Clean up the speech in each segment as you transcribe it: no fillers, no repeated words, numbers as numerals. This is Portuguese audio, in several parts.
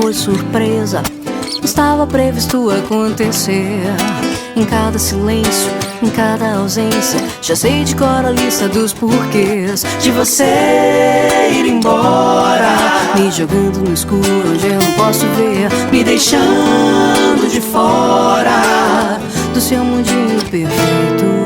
foi surpresa, estava previsto acontecer. Em cada silêncio, em cada ausência, já sei de cor a lista dos porquês de você ir embora, me jogando no escuro onde eu não posso ver, me deixando de fora do seu mundinho perfeito.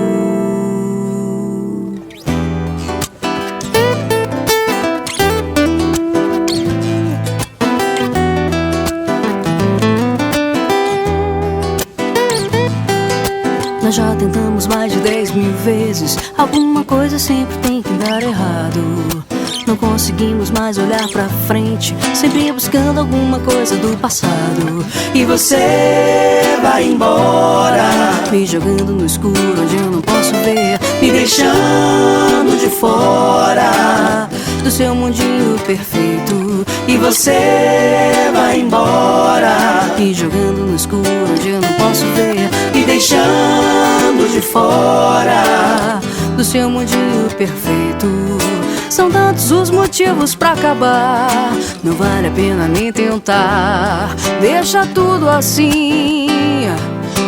Nós já tentamos mais de 10.000 vezes, alguma coisa sempre tem que dar errado. Não conseguimos mais olhar pra frente, sempre buscando alguma coisa do passado. E você vai embora, me jogando no escuro onde eu não posso ver, me deixando de fora do seu mundinho perfeito. E você vai embora, me jogando no escuro onde eu não posso ver, me deixando de fora do seu mundinho perfeito. São tantos os motivos pra acabar, não vale a pena nem tentar. Deixa tudo assim.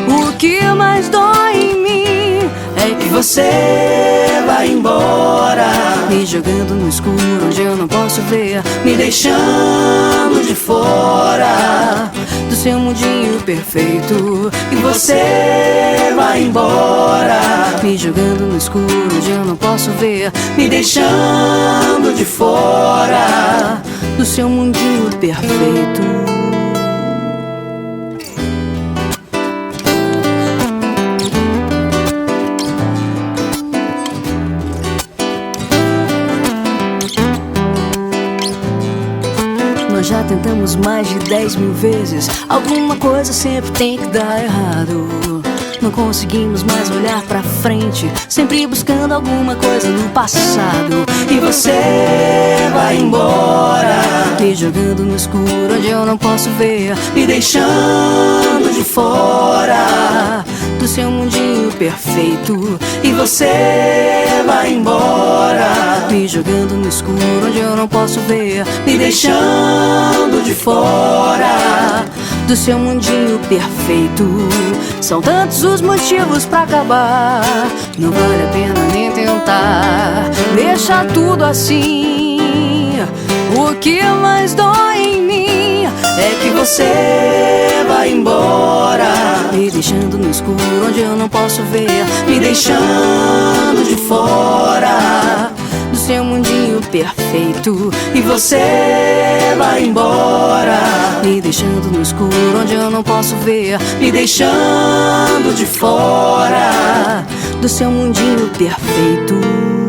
O que mais dói em mim é que você vai embora, me jogando no escuro onde eu não posso ver, me deixando de fora do seu mundinho perfeito. E você vai embora, me jogando no escuro onde eu não posso ver, me deixando de fora do seu mundinho perfeito. Nós já tentamos mais de 10.000 vezes, alguma coisa sempre tem que dar errado. Não conseguimos mais olhar pra frente, sempre buscando alguma coisa no passado. E você vai embora, me jogando no escuro onde eu não posso ver, me deixando de fora do seu mundinho perfeito. E você vai embora, me jogando no escuro onde eu não posso ver, me deixando de fora do seu mundinho perfeito. São tantos os motivos pra acabar, não vale a pena nem tentar. Deixa tudo assim. O que mais dói em mim é que você vai embora, me deixando no escuro onde eu não posso ver, me deixando de fora do seu mundinho perfeito. E você vai embora, me deixando no escuro onde eu não posso ver, me deixando de fora do seu mundinho perfeito.